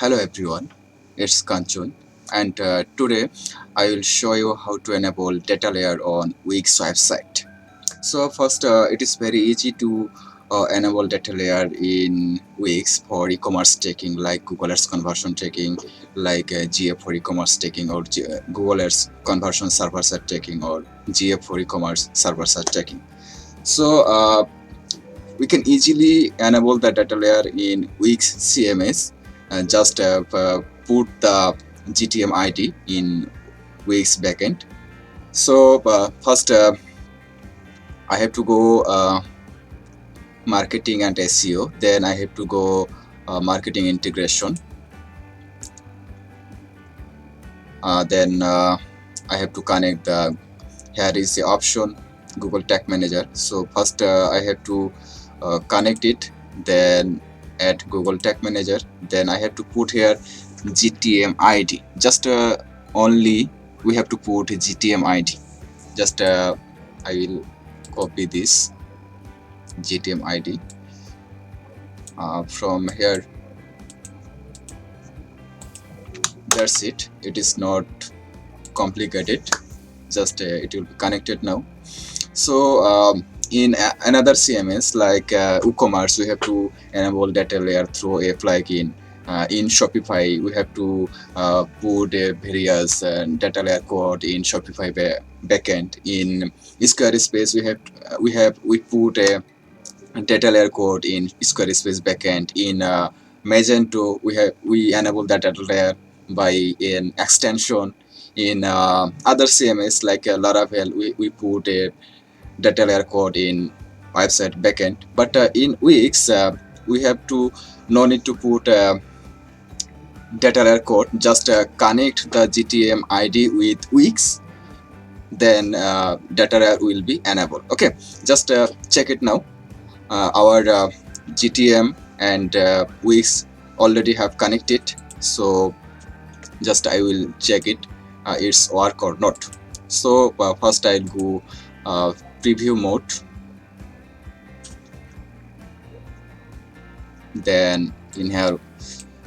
Hello everyone, it's Kanchun, and today I will show you how to enable data layer on Wix website. So first, it is very easy to enable data layer in Wix for e-commerce tracking like Google Ads conversion tracking, like GA4 Ecommerce Tracking or Google Ads conversion server side tracking or GA4 Ecommerce server side tracking. So we can easily enable the data layer in Wix CMS and just put the GTM ID in Wix backend. So first I have to go marketing and SEO, then I have to go marketing integration, then I have to connect the, here is the option Google Tag Manager. So first I have to connect it, then add Google Tag Manager, then I have to put here GTM ID. Just only we have to put GTM ID. Just I will copy this GTM ID from here. That's it. It is not complicated. Just it will be connected now. So in another CMS like WooCommerce, we have to enable data layer through a plugin. In Shopify, we have to put various data layer code in Shopify backend. In Squarespace, we put a data layer code in Squarespace backend. In Magento, we enable that data layer by an extension. In other CMS like Laravel, we put a data layer code in website backend. But in Wix, we have to no need to put data layer code. Just connect the GTM ID with Wix, then data layer will be enabled. Okay, just check it now. Our GTM and Wix already have connected, so just I will check it it's work or not. So first I'll go preview mode, then in here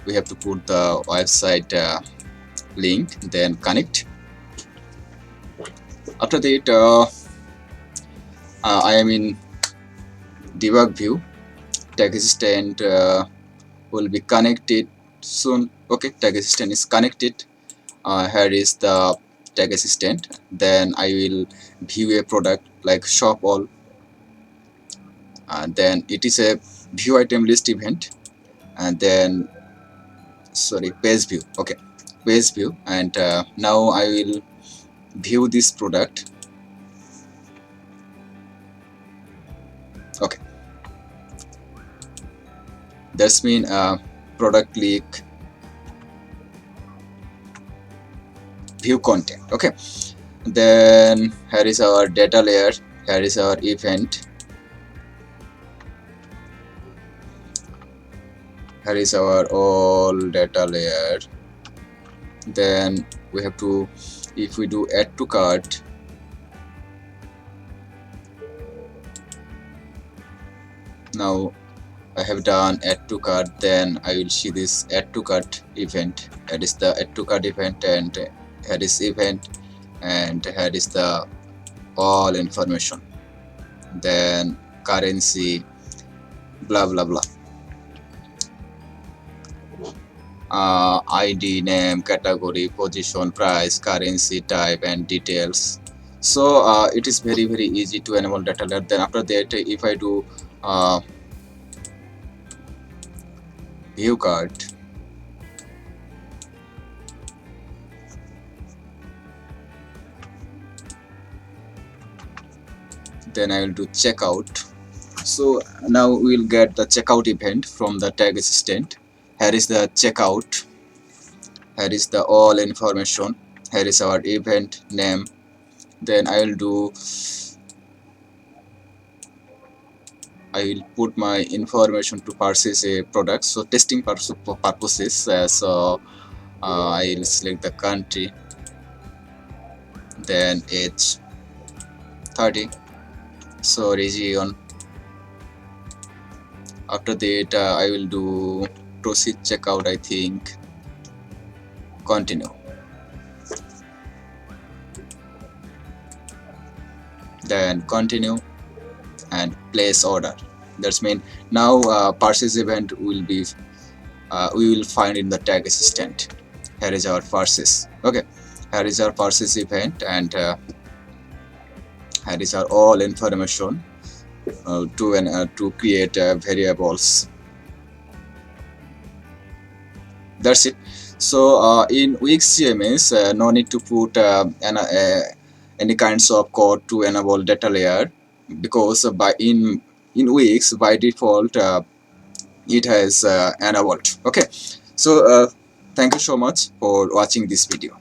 we have to put the website link, then connect. After that I am in debug view. Tag assistant will be connected soon. Okay, tag assistant is connected. Here is the tag assistant. Then I will view a product like shop all, and then it is a view item list event, and then sorry, page view. Okay, page view, and now I will view this product. Okay, that's mean product click view content. Okay, then here is our data layer, here is our event, here is our all data layer. Then we have to, if we do add to cart, now I have done add to cart, then I will see this add to cart event. That is the add to cart event, and here is event, and here is the all information, then currency, blah blah blah, ID, name, category, position, price, currency type, and details. So it is very easy to enable data layer. Then after that, if I do view cart, then I will do checkout. So now we will get the checkout event from the tag assistant. Here is the checkout, here is the all information, here is our event name. Then I will put my information to purchase a product. So testing purposes, so I will select the country, then age 30, so region. After that I will do proceed checkout, I think. continue, then continue and place order. That's mean now purchase event will be we will find in the tag assistant. Here is our purchase. Okay, here is our purchase event, and here is our all information to create variables. That's it. So in Wix CMS, no need to put any kinds of code to enable data layer, because in Wix by default it has enabled. Okay, so thank you so much for watching this video.